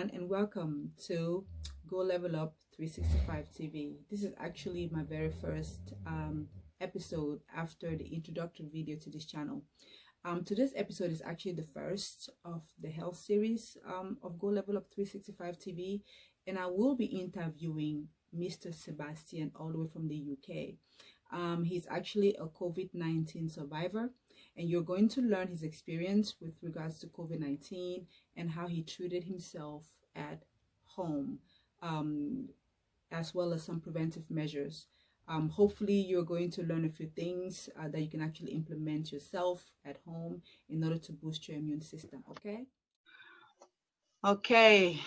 everyone, and welcome to Go Level Up 365 TV. This is actually my very first episode after the introductory video to this channel. Today's episode is actually the first of the health series of Go Level Up 365 TV, and I will be interviewing Mr. Sebastien all the way from the UK. He's actually a COVID-19 survivor, and you're going to learn his experience with regards to COVID-19 and how he treated himself at home, as well as some preventive measures. Hopefully you're going to learn a few things that you can actually implement yourself at home in order to boost your immune system. Okay.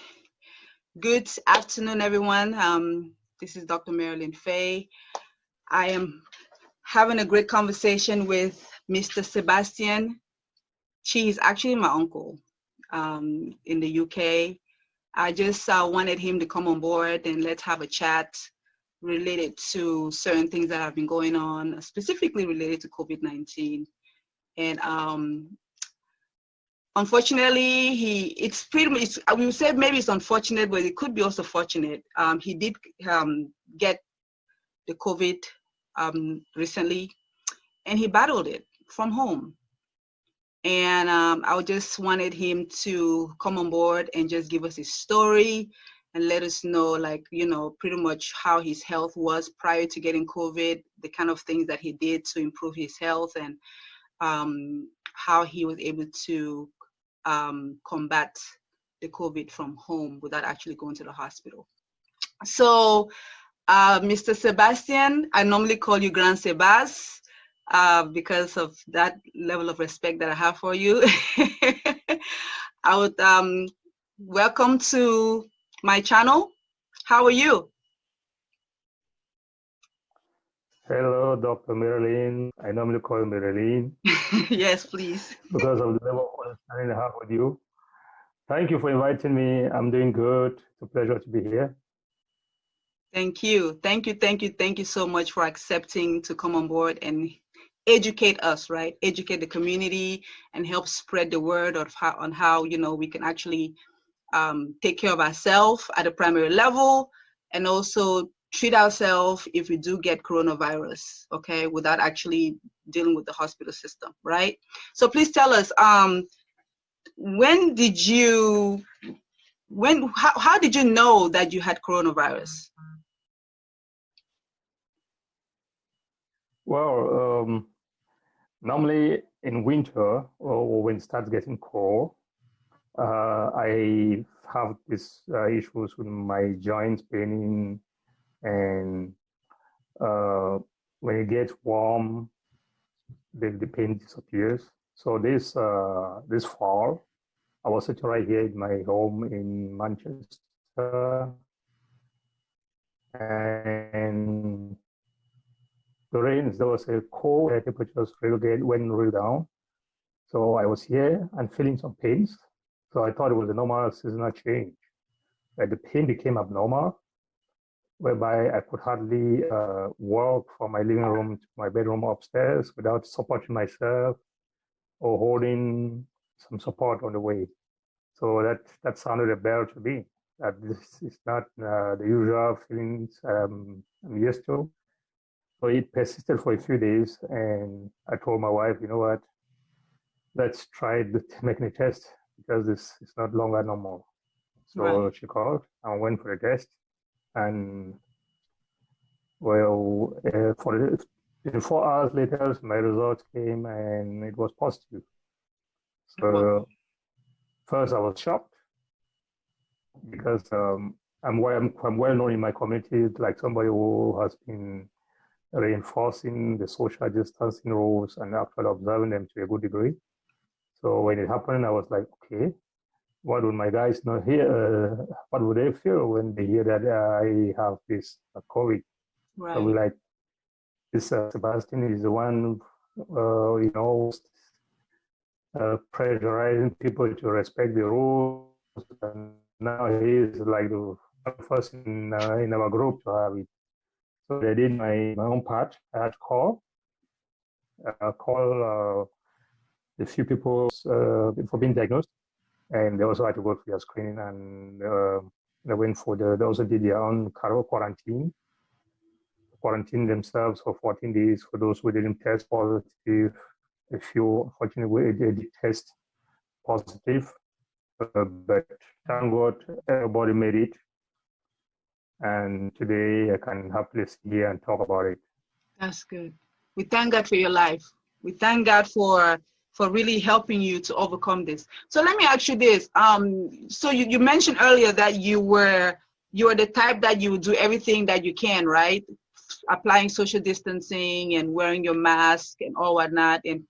Good afternoon, everyone. This is Dr. Marilyn Faye. I am having a great conversation with Mr. Sebastien. She is actually my uncle in the UK. I just wanted him to come on board and let's have a chat related to certain things that have been going on, specifically related to COVID-19. And unfortunately, it's pretty much, I will say maybe it's unfortunate, but it could be also fortunate. He did get the COVID recently, and he battled it from home. And I just wanted him to come on board and just give us his story and let us know, like, you know, pretty much how his health was prior to getting COVID, the kind of things that he did to improve his health, and how he was able to combat the COVID from home without actually going to the hospital. So, Mr. Sebastien, I normally call you Grand Sebas because of that level of respect that I have for you. I would welcome to my channel. How are you? Hello, Dr. Marilyn. I normally call you Marilyn. Yes, please. Because of the level of understanding I have with you. Thank you for inviting me. I'm doing good. It's a pleasure to be here. Thank you. Thank you. Thank you. Thank you so much for accepting to come on board and educate us, right? Educate the community and help spread the word of on how, you know, we can actually take care of ourselves at a primary level, and also treat ourselves if we do get coronavirus, okay, without actually dealing with the hospital system, right? So please tell us, how did you know that you had coronavirus? Well, normally in winter or when it starts getting cold, I have these issues with my joints paining, and when it gets warm, the pain disappears. So this fall, I was sitting right here in my home in Manchester, and the rains, there was a cold, temperatures went real down. So I was here and feeling some pains. So I thought it was a normal seasonal change. But the pain became abnormal, whereby I could hardly walk from my living room to my bedroom upstairs without supporting myself or holding some support on the way. So that sounded a bell to me, that this is not the usual feelings I'm used to. So it persisted for a few days, and I told my wife, you know what, let's try making a test, because this is not longer normal. So right. She called and went for a test, and well, 24 hours later, my results came and it was positive. So first I was shocked, because I'm well known in my community, like somebody who has been reinforcing the social distancing rules and actually observing them to a good degree. So when it happened, I was like, okay, what would my guys not hear? What would they feel when they hear that I have this COVID? Right. So we like, this Sebastien is the one, you know, pressurizing people to respect the rules, and now he is like the first in our group to have it. So I did my own part. I had to call a few people before being diagnosed, and they also had to go through their screening, and they went for they also did their own quarantine themselves for 14 days for those who didn't test positive. A few, unfortunately, they did test positive, but thank God everybody made it. And today I can happily sit here and talk about it. That's good. We thank God for your life. We thank God for really helping you to overcome this. So let me ask you this. So you mentioned earlier that you were the type that you would do everything that you can, right? Applying social distancing and wearing your mask and all whatnot, and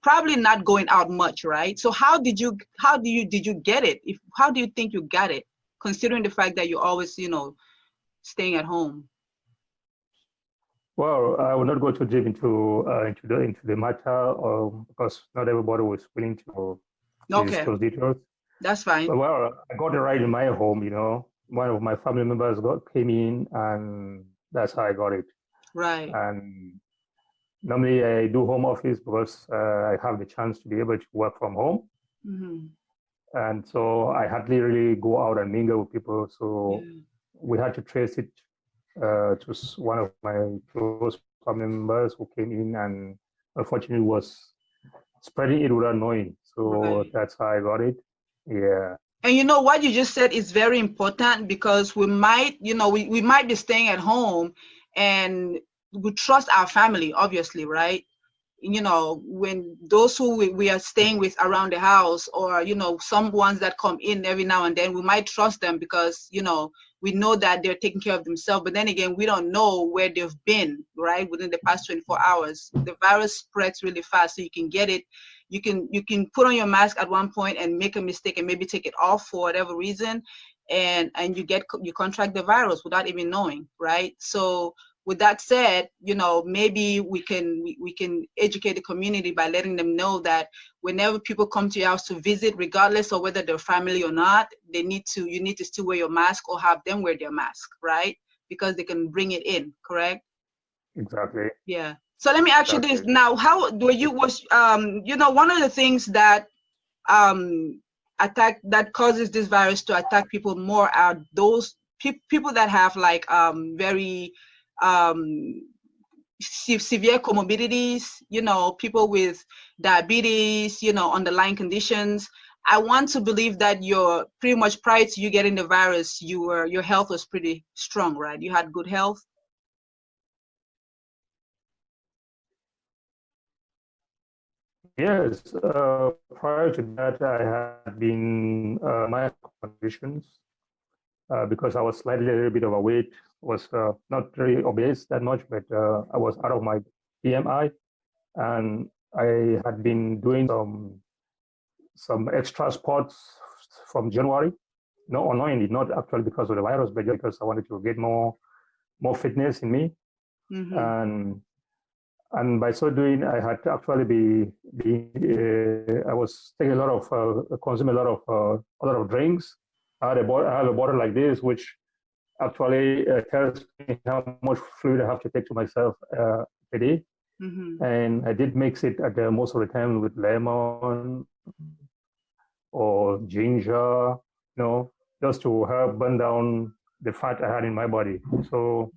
probably not going out much, right? So how did you get it? How do you think you got it, considering the fact that you're always, staying at home? Well, I will not go too deep into the matter, because not everybody was willing to Okay, those details. that's fine. But, well, I got it right in my home. One of my family members came in, and that's how I got it. Right. And normally I do home office because I have the chance to be able to work from home. Mm-hmm. And so I hardly really go out and mingle with people. So we had to trace it to one of my close family members who came in and unfortunately was spreading it without knowing. So that's how I got it. Yeah. And what you just said is very important, because we might, we might be staying at home and we trust our family, obviously, right? When those who we are staying with around the house, or, some ones that come in every now and then, we might trust them because, we know that they're taking care of themselves. But then again, we don't know where they've been, right, within the past 24 hours. The virus spreads really fast, so you can get it. You can put on your mask at one point and make a mistake and maybe take it off for whatever reason, and you contract the virus without even knowing, right? So with that said, maybe we can educate the community by letting them know that whenever people come to your house to visit, regardless of whether they're family or not, you need to still wear your mask, or have them wear their mask, right? Because they can bring it in, correct? Exactly. Yeah. So let me ask you this now: how do you was one of the things that that causes this virus to attack people more are those people that have like very severe comorbidities, people with diabetes, underlying conditions. I want to believe that you're pretty much, prior to you getting the virus, your health was pretty strong, right? You had good health. Yes, prior to that, I had been my conditions because I was slightly a little bit overweight, was not very obese that much, but I was out of my BMI, and I had been doing some extra sports from January. No, unknowingly, not actually because of the virus, but just because I wanted to get more fitness in me. Mm-hmm. And by so doing, I had to actually I was taking consuming a lot of drinks. I have a bottle like this, which actually tells me how much fluid I have to take to myself a day. Mm-hmm. And I did mix it most of the time with lemon or ginger, just to help burn down the fat I had in my body. So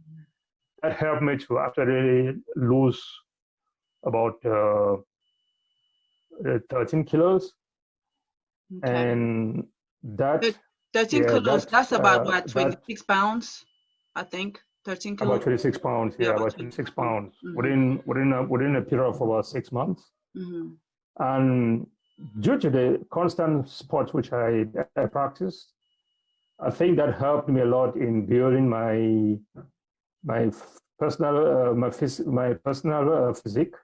that helped me to actually lose about 13 kilos. Okay. And that 13 kilos, that's about what, 26 pounds, I think. 13 kilos. About 26 pounds, about 26 pounds. Mm-hmm. within a period of about 6 months. Mm-hmm. And due to the constant sports which I practiced, I think that helped me a lot in building my personal physique.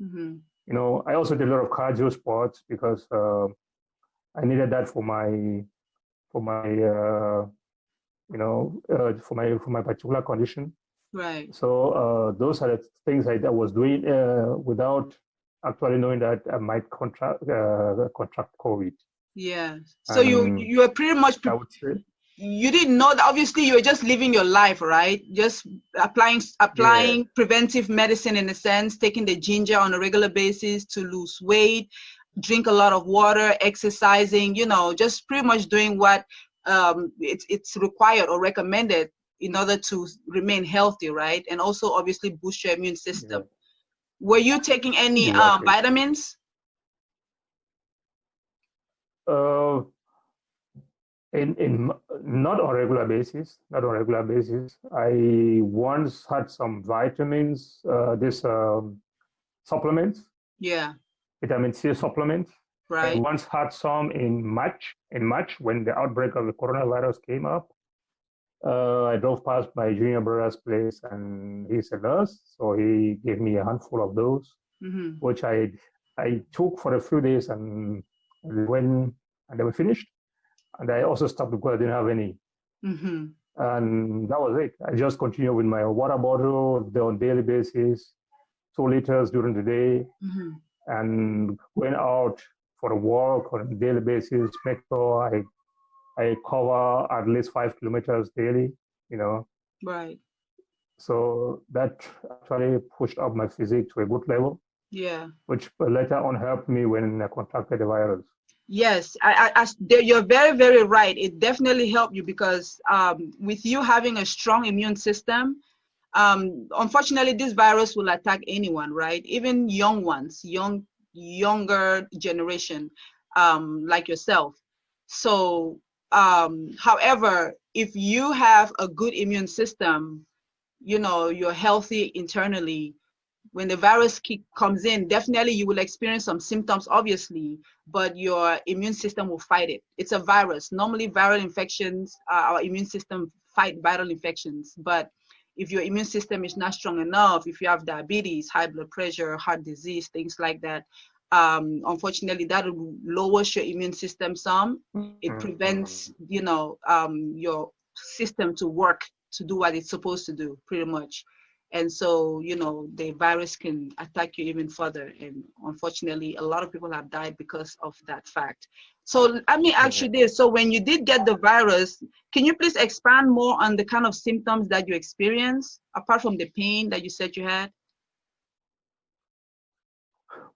Mm-hmm. I also did a lot of cardio sports because I needed that for my particular condition. Right. So those are the things I was doing without actually knowing that I might contract COVID. Yeah. So you were pretty much. I would say. You didn't know that. Obviously, you were just living your life, right? Just applying preventive medicine in a sense, taking the ginger on a regular basis to lose weight, drink a lot of water, exercising, just pretty much doing what it's required or recommended in order to remain healthy, right? And also obviously boost your immune system. Yeah. Were you taking any Exactly. vitamins? Uh, in not on regular basis, not on regular basis. I once had some vitamins, this supplements, Yeah. vitamin C supplements. I Right. once had some in March when the outbreak of the coronavirus came up. I drove past my junior brother's place, and he's a nurse, so he gave me a handful of those, Mm-hmm. which I took for a few days, and they were finished. And I also stopped because I didn't have any. Mm-hmm. And that was it. I just continued with my water bottle on daily basis, 2 liters during the day, Mm-hmm. and going out for a walk on a daily basis, make sure I cover at least 5 kilometers daily, you know. Right. So that actually pushed up my physique to a good level, Yeah. which later on helped me when I contracted the virus. Yes, you're very, very right. It definitely helped you because with you having a strong immune system, unfortunately, this virus will attack anyone, right? Even young ones, younger generation, like yourself. So, however, if you have a good immune system, you're healthy internally. When the virus comes in, definitely you will experience some symptoms, obviously, but your immune system will fight it. It's a virus. Normally, viral infections, our immune system fight viral infections. But if your immune system is not strong enough, if you have diabetes, high blood pressure, heart disease, things like that, unfortunately, that lowers your immune system some. It prevents, your system to work to do what it's supposed to do, pretty much. And so, the virus can attack you even further. And unfortunately, a lot of people have died because of that fact. So let me ask you this. So when you did get the virus, can you please expand more on the kind of symptoms that you experienced, apart from the pain that you said you had?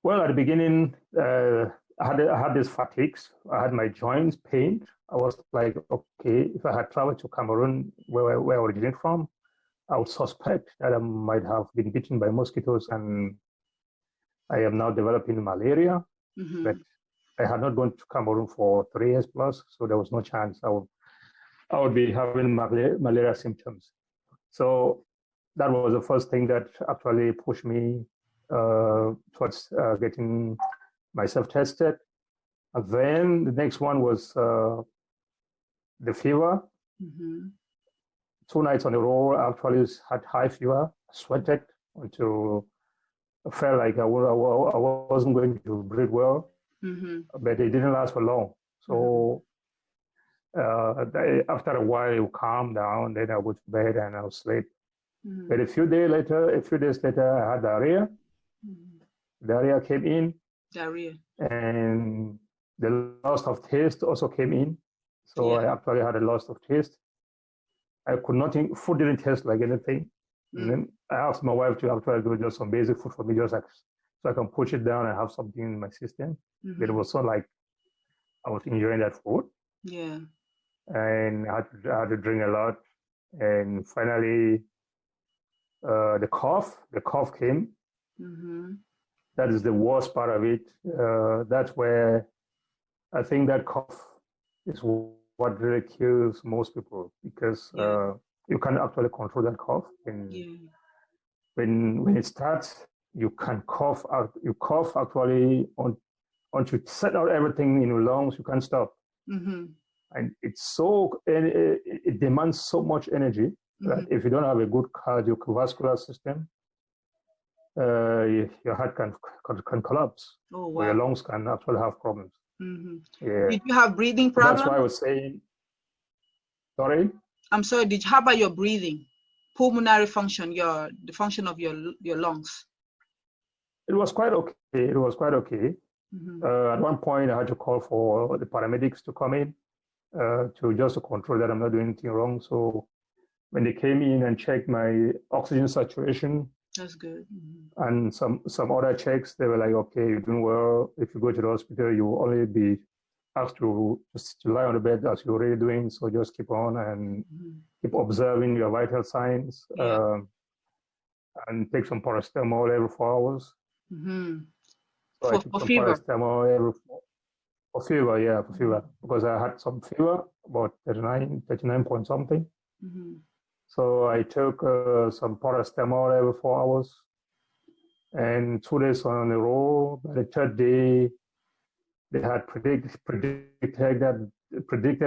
Well, at the beginning, I had these fatigues. I had my joints pained. I was like, okay, if I had traveled to Cameroon, where I originate from, I would suspect that I might have been bitten by mosquitoes, and I am now developing malaria. Mm-hmm. But I had not gone to Cameroon for 3 years plus, so there was no chance I would be having malaria symptoms. So that was the first thing that actually pushed me towards getting myself tested. And then the next one was the fever. Mm-hmm. 2 nights on a row, I actually had high fever, sweated until I felt like I wasn't going to breathe well, Mm-hmm. but it didn't last for long. So after a while, it would calm down, then I would go to bed and I'll sleep. Mm-hmm. But a few days later, I had diarrhea. Mm-hmm. Diarrhea came in, Diarrhea. and the loss of taste also came in. So Yeah. I actually had a loss of taste. I could not think, food didn't taste like anything. And then I asked my wife to actually do just some basic food for me, just like so I can push it down and have something in my system. Mm-hmm. But it was not like I was enjoying that food. Yeah. And I had to drink a lot. And finally, the cough came. Mm-hmm. That is the worst part of it. That's where I think that cough is what really kills most people, because you can actually control that cough. And when it starts, you can cough out. You cough actually once you set out everything in your lungs, you can't stop. Mm-hmm. And it demands so much energy that if you don't have a good cardiovascular system, your heart can collapse. Oh, or your wow. lungs can actually have problems. Mm-hmm. Yeah. Did you have breathing So that's problems? why I was saying, sorry? I'm sorry, how about your breathing? Pulmonary function, the function of your lungs? It was quite okay. It was quite okay. Mm-hmm. At one point, I had to call for the paramedics to come in to control that I'm not doing anything wrong. So when they came in and checked my oxygen saturation, That's good. And some other checks, they were like, okay, you're doing well. If you go to the hospital, you will only be asked to just to lie on the bed as you're already doing. So just keep on and keep observing your vital signs, Yeah. and take some paracetamol every 4 hours. So I took For some fever. paracetamol for fever, yeah, for fever, because I had some fever, about 39 point something. So I took some paracetamol every 4 hours, and 2 days on a row. By the third day, they had predicted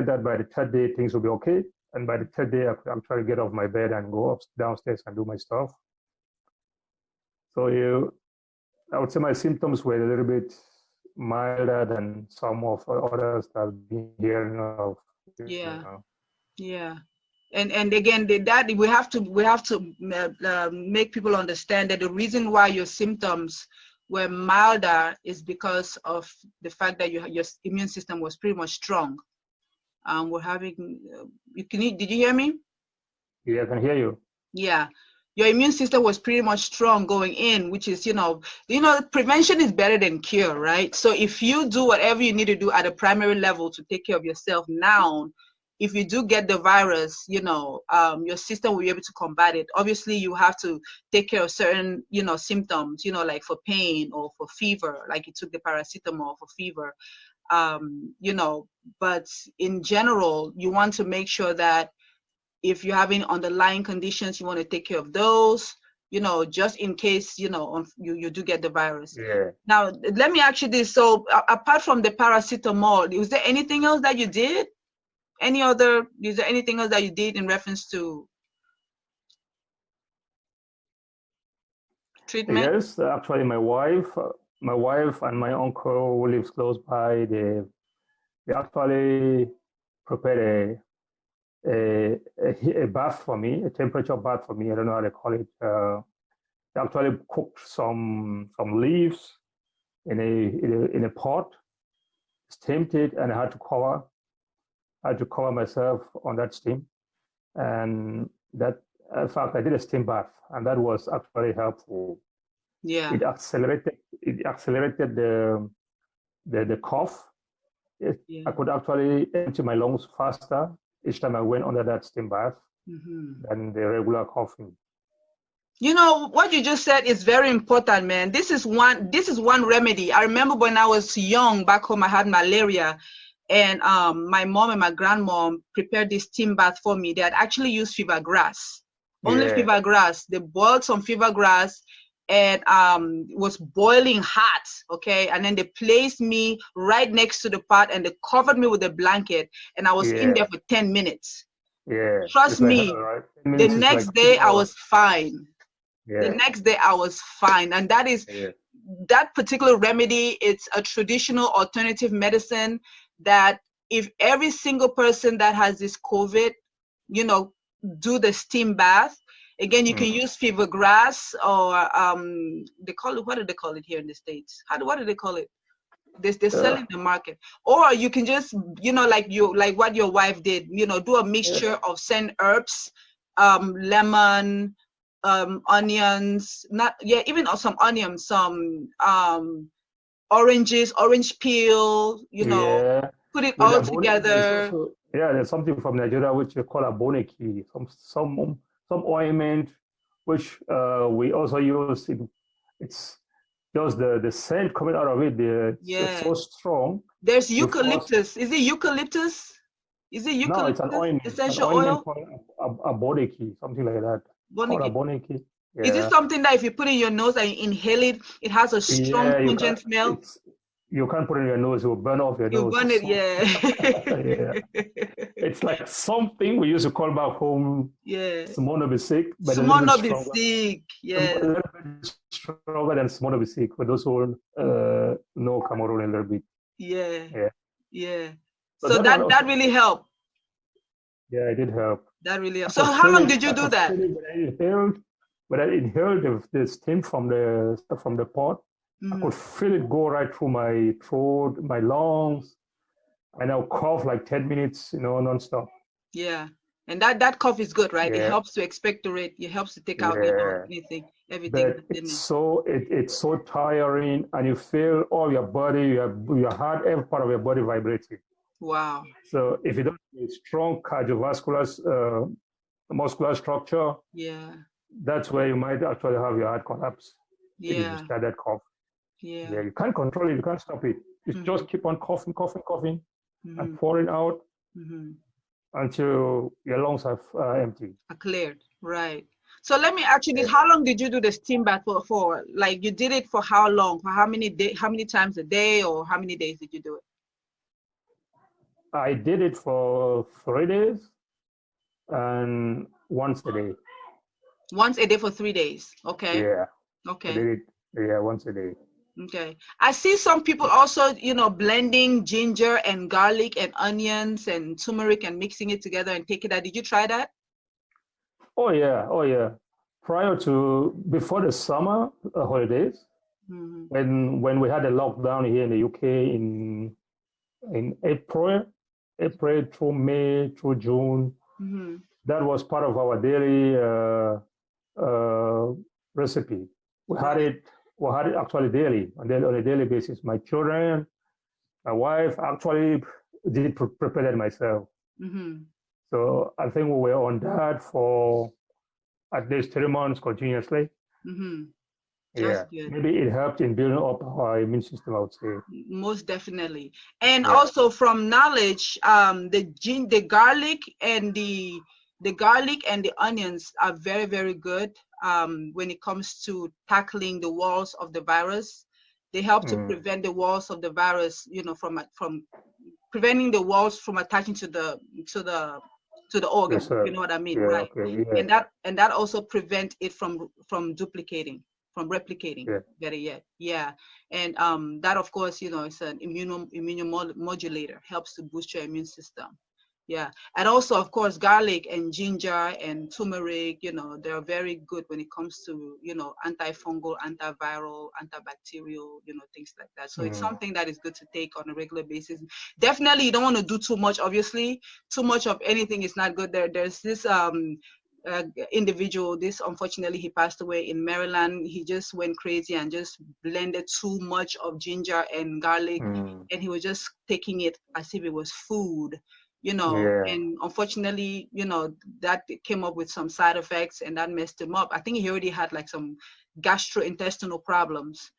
that by the third day things would be okay, and by the third day I could actually get off my bed and go downstairs and do my stuff. So I would say my symptoms were a little bit milder than some of others that I've been hearing of. Yeah. Yeah. And again, that we have to make people understand that the reason why your symptoms were milder is because of the fact that your immune system was pretty much strong. We're having did you hear me? Yeah, I can hear you. Yeah, your immune system was pretty much strong going in, which is, prevention is better than cure, right? So if you do whatever you need to do at a primary level to take care of yourself now, if you do get the virus, your system will be able to combat it. Obviously, you have to take care of certain, symptoms, like for pain or for fever, like you took the paracetamol for fever, but in general, you want to make sure that if you're having underlying conditions, you want to take care of those, just in case, you do get the virus. Yeah. Now, let me ask you this. So apart from the paracetamol, was there anything else that you did? Is there anything else that you did in reference to treatment? Yes, actually, my wife and my uncle who lives close by, they actually prepared a bath for me, a temperature bath for me. I don't know how they call it. They actually cooked some leaves in a pot, steamed it, and I had to cover myself on that steam. And that, in fact, I did a steam bath, and that was actually helpful. Yeah. It accelerated the cough. I could actually empty my lungs faster each time I went under that steam bath than the regular coughing. What you just said is very important, man. This is one remedy. I remember when I was young back home, I had malaria, and my mom and my grandmom prepared this steam bath for me. They had actually used fever grass, only fever grass. They boiled some fever grass, and was boiling hot, okay? And then they placed me right next to the pot, and they covered me with a blanket, and I was in there for 10 minutes. Yeah. Trust me, right? the next day I was fine. Yeah. The next day I was fine. And that is that particular remedy. It's a traditional alternative medicine that if every single person that has this COVID, do the steam bath. Again, you can use fever grass, or they call it, what do they call it here in the States? What do they call it? They sell it in the market. Or you can just, like what your wife did, do a mixture of certain herbs, lemon, onions, even some onions, some oranges, orange peel, put it all together. There's something from Nigeria which we call aboniki, some ointment which we also use. It's just the scent coming out of it. It's so strong. There's eucalyptus. Is it eucalyptus? Is it eucalyptus? No, it's an ointment. Essential oil? Called aboniki, something like that. Aboniki. Yeah. Is it something that if you put in your nose and you inhale it, it has a strong pungent smell? You can't put it in your nose, it will burn off your nose. You burn it, It's like something we used to call back home. Smonobisic. Smonobisic, a little bit stronger than Smonobisic for those who know Cameroon a little bit. So that really helped. Yeah, it did help. That really helped. So how long did you do that? When I inhaled the steam from the pot, I could feel it go right through my throat, my lungs, and I'll cough like 10 minutes, nonstop. Yeah. And that cough is good, right? It Yeah, helps to expectorate. It helps to take out, yeah. everything But that's in there. it's so tiring, and you feel all your body, your heart, every part of your body vibrating. Wow. So if you don't have a strong cardiovascular muscular structure, Yeah. that's where you might actually have your heart collapse if you Yeah. start that cough. Yeah. Yeah, you can't control it, you can't stop it. You Mm-hmm. just keep on coughing, coughing, coughing, and Mm-hmm. pouring out Mm-hmm. until your lungs are empty. Cleared. Right. So let me ask you this: how long did you do the steam bath for? Like, you did it for how long? For how many how many times a day, or how many days did you do it? I did it for 3 days and once a day. Once a day for 3 days. Okay. Yeah, I Okay. did it. Yeah, once a day. Okay. I see some people also, blending ginger and garlic and onions and turmeric and mixing it together and taking that. Did you try that? Oh yeah, oh yeah. Before the summer holidays, Mm-hmm. when we had a lockdown here in the UK in April through May through June, Mm-hmm. that was part of our daily recipe. We had Right. it we had it actually daily, and then on a daily basis. My children, my wife actually did prepare it myself. Mm-hmm. So I think we were on that for at least 3 months continuously. Mm-hmm. That's Yeah, good. maybe it helped in building up our immune system, I would say. Most definitely. And Yeah. also from knowledge, the garlic and the onions are very, very good when it comes to tackling the walls of the virus. They help to Mm. prevent the walls of the virus, from preventing the walls from attaching to the Yes, organ. You sir. know what I mean, Yeah. right? Okay. Yeah. And that also prevent it from duplicating, from replicating. Yeah. Better yet, yeah. And that, of course, is an immunomodulator, helps to boost your immune system. Yeah. And also, of course, garlic and ginger and turmeric, they're very good when it comes to, antifungal, antiviral, antibacterial, things like that. So it's Mm. something that is good to take on a regular basis. Definitely, you don't want to do too much, obviously. Too much of anything is not good. There's this individual, unfortunately he passed away in Maryland. He just went crazy and just blended too much of ginger and garlic, Mm. and he was just taking it as if it was food, Yeah. and unfortunately, that came up with some side effects, and that messed him up. I think he already had like some gastrointestinal problems.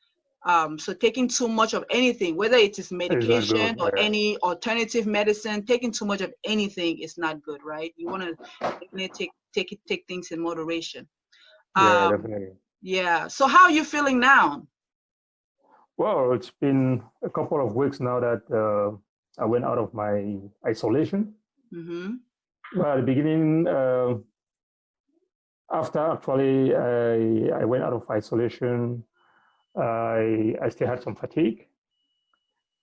So taking too much of anything, whether it is It's not good. medication or Yeah. any alternative medicine, taking too much of anything is not good, right? You want to definitely take things in moderation. Yeah. Um, Definitely. yeah. So how are you feeling now? Well, it's been a couple of weeks now that I went out of my isolation. Mm-hmm. Well, at the beginning, after actually I went out of isolation, I still had some fatigue.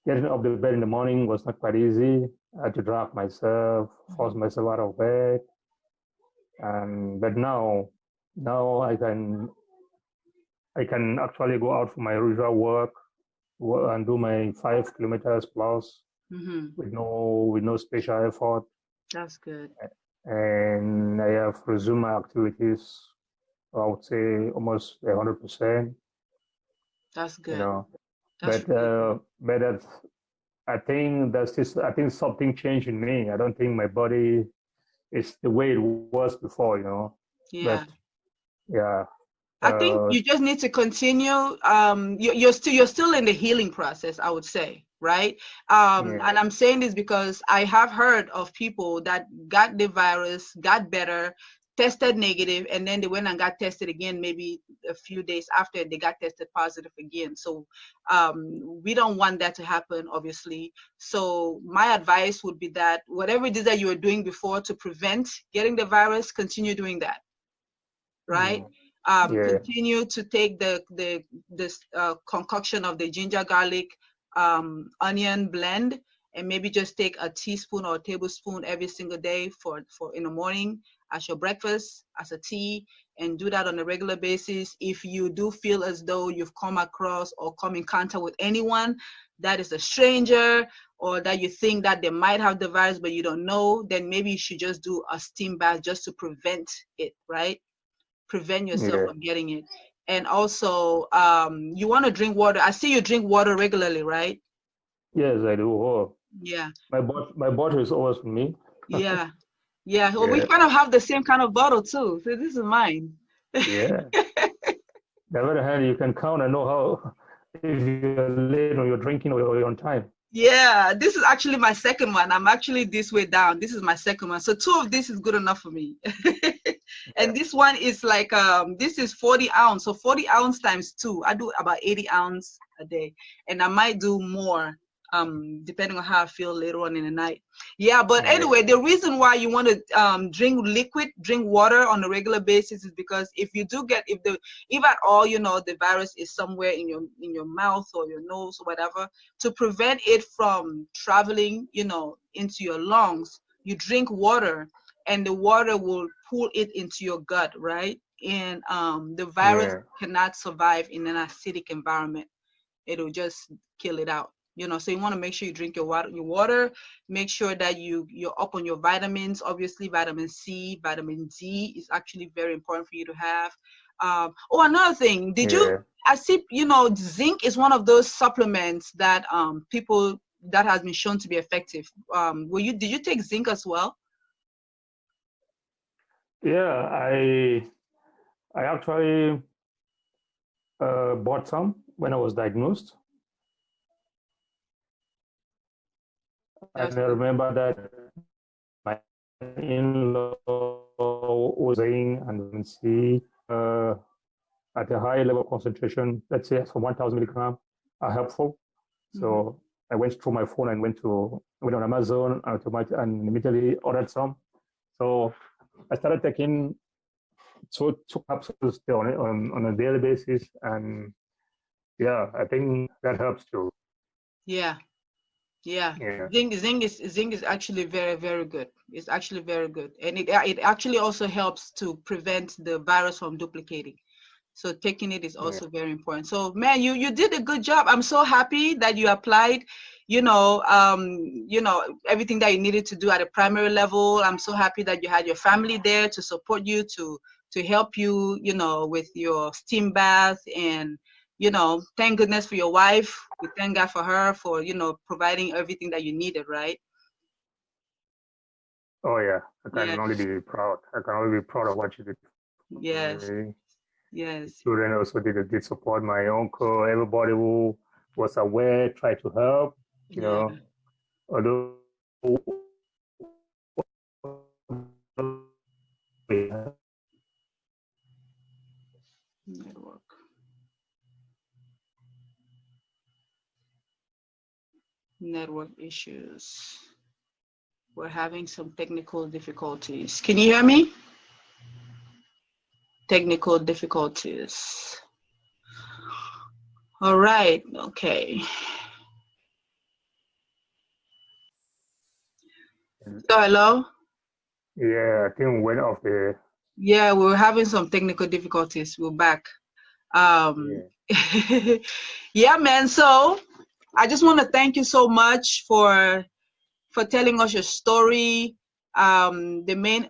Getting up the bed in the morning was not quite easy. I had to drag myself, force myself out of bed. But now I can actually go out for my usual work and do my 5 kilometers plus Mm-hmm. with no special effort. That's good. And I have resumed my activities. I would say almost 100%. That's You good. know, That's but really good. I think something changed in me. I don't think my body is the way it was before. Yeah. But yeah, I think uh, you just need to continue. You're still in the healing process, I would say, right? yeah. And I'm saying this because I have heard of people that got the virus, got better, tested negative, and then they went and got tested again, maybe a few days after they got tested positive again. So we don't want that to happen, obviously. So my advice would be that whatever it is that you were doing before to prevent getting the virus, continue doing that, right? Mm, yeah. Continue to take this concoction of the ginger, garlic, onion blend, and maybe just take a teaspoon or a tablespoon every single day for in the morning as your breakfast, as a tea, and do that on a regular basis. If you do feel as though you've come across or come in contact with anyone that is a stranger or that you think that they might have the virus but you don't know, then maybe you should just do a steam bath just to prevent it, right? Prevent yourself Yeah. from getting it. And also, you want to drink water. I see you drink water regularly, right? Yes, I do. Oh, Yeah, my bottle is always with me. yeah, yeah. Well, we Yeah, kind of have the same kind of bottle too. So this is mine. yeah. The other hand, you can count and know how if you're late or you're drinking or you're on time. Yeah, this is actually my second one. I'm actually this way down. This is my second one. So two of this is good enough for me. Yeah, And this one is like, this is 40 ounce. So 40 ounce times two, I do about 80 ounce a day. And I might do more, depending on how I feel later on in the night. Yeah, but yeah, anyway, the reason why you want to drink water on a regular basis is because if you do get, if at all, you know, the virus is somewhere in your mouth or your nose or whatever, to prevent it from traveling, you know, into your lungs, you drink water, and the water will pull it into your gut, right? And the virus yeah, cannot survive in an acidic environment. It'll just kill it out. You know, so you want to make sure you drink your water. Make sure that you're up on your vitamins. Obviously, vitamin C, vitamin D is actually very important for you to have. Oh, another thing, yeah. I see, you know, zinc is one of those supplements that people that has been shown to be effective. Did you take zinc as well? Yeah, I actually bought some when I was diagnosed. That's And I good. remember that my in-law was saying and see at a high level concentration, let's say from 1,000 milligram, are helpful. Hmm. So I went through my phone and went on Amazon and immediately ordered some. So I started taking two capsules on a daily basis, and yeah, I think that helps too. Yeah. Yeah, Yeah, zinc is actually very, very good. It's actually very good, and it actually also helps to prevent the virus from duplicating. So taking it is yeah, also very important. So man, you did a good job. I'm so happy that you applied, everything that you needed to do at a primary level. I'm so happy that you had your family there to support you, to help you, you know, with your steam bath. And thank goodness for your wife. We thank God for her for, providing everything that you needed, right? oh yeah, I Yeah. can only be proud. I can only be proud of what you did for Yes. me. The Yes. children also did support my uncle. Everybody who was aware tried to help. You Yeah. know, although Network. Network issues. We're having some technical difficulties. Can you hear me? Technical difficulties. All right. Okay. So hello. yeah, I think we went off the Yeah, we're having some technical difficulties. We're back. Um, yeah. yeah, man. So I just want to thank you so much for telling us your story. The main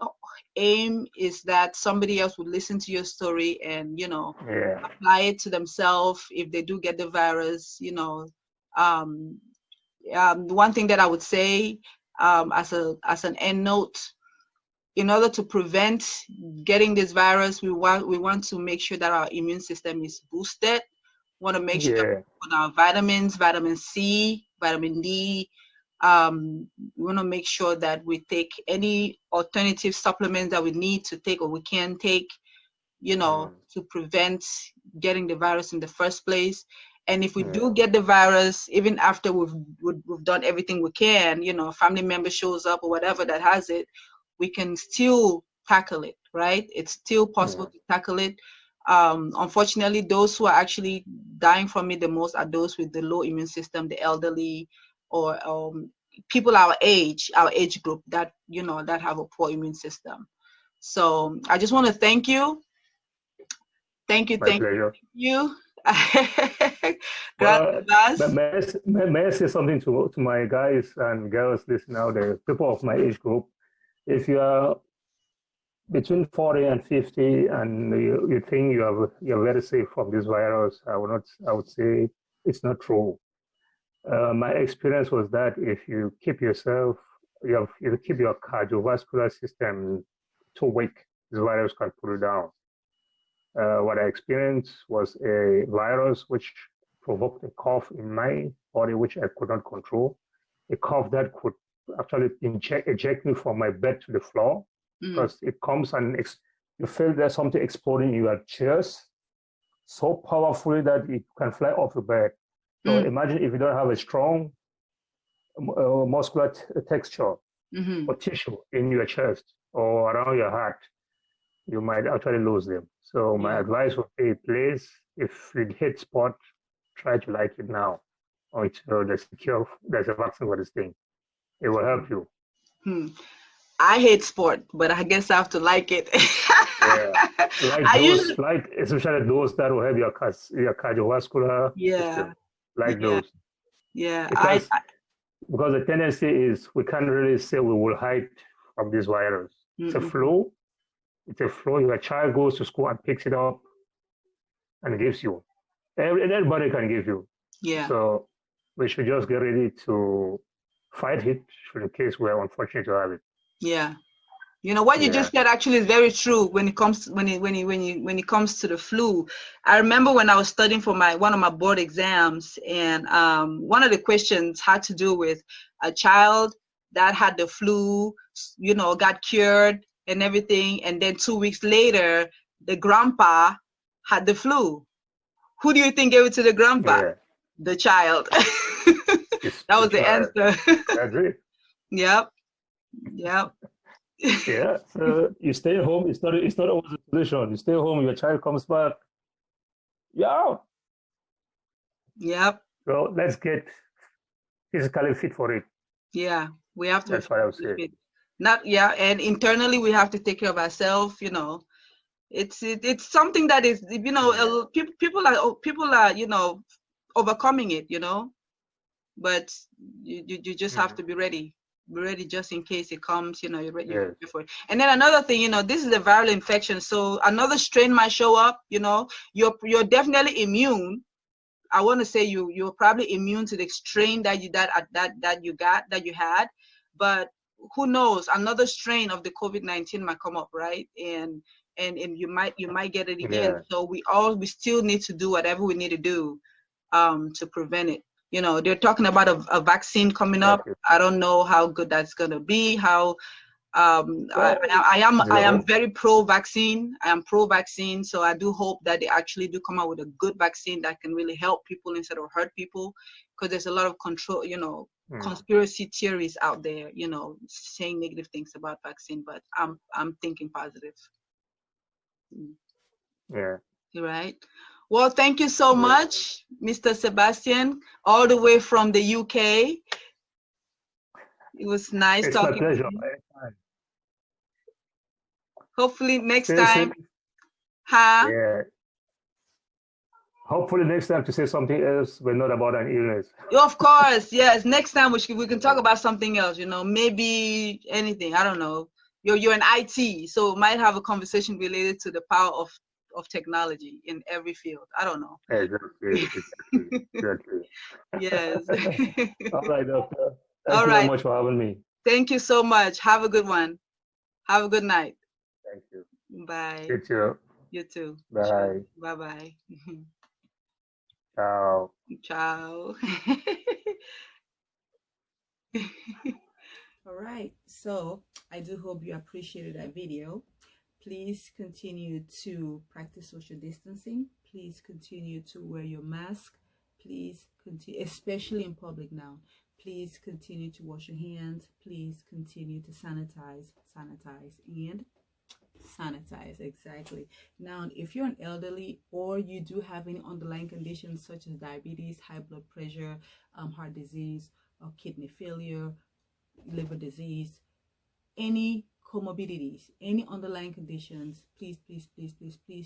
aim is that somebody else would listen to your story and Yeah, apply it to themselves if they do get the virus. Um, one thing that I would say, as an end note, in order to prevent getting this virus, we want to make sure that our immune system is boosted. Want to make sure that yeah, we put our vitamins, vitamin C, vitamin D. We want to make sure that we take any alternative supplements that we need to take or we can take, mm, to prevent getting the virus in the first place. And if we yeah, do get the virus, even after we've done everything we can, family member shows up or whatever that has it, we can still tackle it, right? It's still possible yeah, to tackle it. Unfortunately, those who are actually dying from it the most are those with the low immune system, the elderly, or people our age group that that have a poor immune system. So I just want to thank you. Thank you, my thank you, pleasure. thank you. Grand Well, Sebas. may I say something to my guys and girls listening out there, people of my age group? If you are between 40 and 50 and you think you're very safe from this virus, I would say it's not true. My experience was that if you keep yourself, you keep your cardiovascular system too weak, this virus can pull you down. What I experienced was a virus which provoked a cough in my body, which I could not control. A cough that could actually eject me from my bed to the floor because it comes and you feel there's something exploding in your chest so powerfully that it can fly off the bed. So imagine if you don't have a strong muscular texture or tissue in your chest or around your heart, you might actually lose them. So my advice would be, please, if you hit spot, try to like it now. Or there's a vaccine for this thing. It will help you. I hate sport, but I guess I have to like it. Yeah. I usually, Especially those that will have your cardiovascular yeah, system, like yeah, those. yeah. Because the tendency is we can't really say we will hide from this virus. It's a flu. It's a flu. Your child goes to school and picks it up and gives you. Everybody can give you. Yeah. So we should just get ready to fight it in case we're unfortunate to have it. Yeah. You know what you just said actually is very true when it comes when it comes to the flu. I remember when I was studying for one of my board exams, and one of the questions had to do with a child that had the flu, you know, got cured and everything, and then 2 weeks later the grandpa had the flu. Who do you think gave it to the grandpa? Yeah. The child. That was the answer. I agree. Yep. Yep. Yeah. So you stay home. It's not always a solution. You stay home. Your child comes back. Yeah. Yep. So let's get physically fit for it. Yeah, we have to. That's what I would say. Fit. Not and internally we have to take care of ourselves. You know, it's something that is, you know, people are, you know, overcoming it. You know, but you just have to be ready. Be ready just in case it comes. You know, you're ready for it. And then another thing, you know, this is a viral infection, so another strain might show up. You know, you're definitely immune. I want to say you're probably immune to the strain that you had, but who knows? Another strain of the COVID-19 might come up, right? And you might get it again. Yeah. So we still need to do whatever we need to do to prevent it. You know, they're talking about a vaccine coming up. I don't know how good that's gonna be. How I am very pro-vaccine. I am pro-vaccine, so I do hope that they actually do come out with a good vaccine that can really help people instead of hurt people, because there's a lot of conspiracy theories out there, you know, saying negative things about vaccine. But I'm thinking positive. Yeah. Right. Well, thank you so much, Mr. Sebastien, all the way from the UK. It was nice talking to you. It's my pleasure. Hopefully next time. Yeah. Hopefully next time to say something else, but not about an illness. Of course, yes. Next time we can talk about something else. You know, maybe anything. I don't know. You're in IT, so might have a conversation related to the power of technology in every field. I don't know. Exactly. Yes. All right, doctor. Thank you very much for having me. Thank you so much. Have a good one. Have a good night. Thank you. Bye. You too. You too. Bye. Bye-bye. Ciao. Ciao. All right. So I do hope you appreciated that video. Please continue to practice social distancing. Please continue to wear your mask. Please continue, especially in public now. Please continue to wash your hands. Please continue to sanitize, and sanitize. Exactly. Now, if you're an elderly or you do have any underlying conditions such as diabetes, high blood pressure, heart disease, or kidney failure, liver disease, any comorbidities, any underlying conditions, please,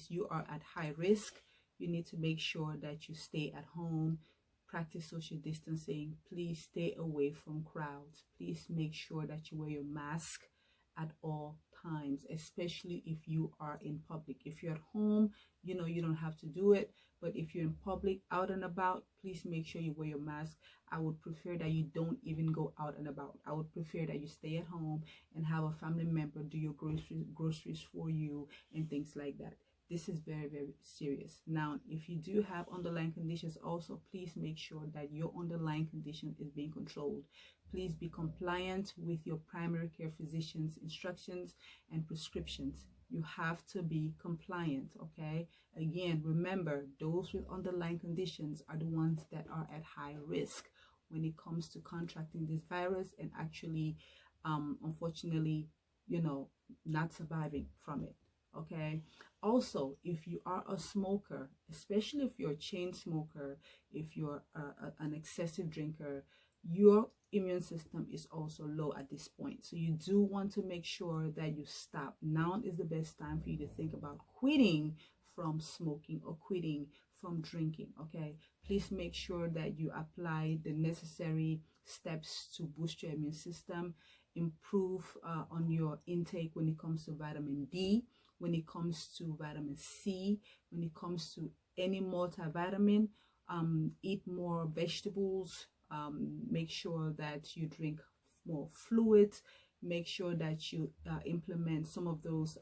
you are at high risk. You need to make sure that you stay at home, practice social distancing. Please stay away from crowds. Please make sure that you wear your mask at all times, especially if you are in public. If you're at home, you know, you don't have to do it, but if you're in public, out and about, please make sure you wear your mask. I would prefer that you don't even go out and about. I would prefer that you stay at home and have a family member do your groceries for you and things like that. This is very, very serious. Now, if you do have underlying conditions also, please make sure that your underlying condition is being controlled. Please be compliant with your primary care physician's instructions and prescriptions. You have to be compliant, okay? Again, remember, those with underlying conditions are the ones that are at high risk when it comes to contracting this virus and actually, unfortunately, you know, not surviving from it, okay? Also, if you are a smoker, especially if you're a chain smoker, if you're an excessive drinker, your immune system is also low at this point. So you do want to make sure that you stop. Now is the best time for you to think about quitting from smoking or quitting from drinking, okay? Please make sure that you apply the necessary steps to boost your immune system, improve on your intake when it comes to vitamin D, when it comes to vitamin C, when it comes to any multivitamin. Eat more vegetables. Make sure that you drink more fluids. Make sure that you implement some of those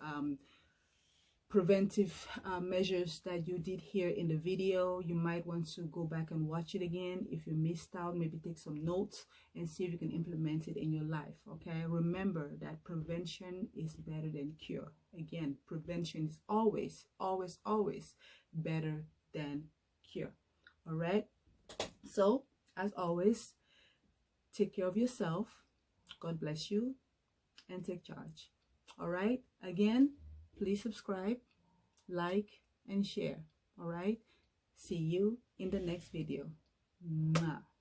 preventive measures that you did here in the video. You might want to go back and watch it again if you missed out. Maybe take some notes and see if you can implement it in your life, okay? Remember that prevention is better than cure. Again, prevention is always, always, always better than cure. All right? So, as always, take care of yourself. God bless you and take charge. All right? Again, please subscribe, like, and share. All right? See you in the next video. Mwah.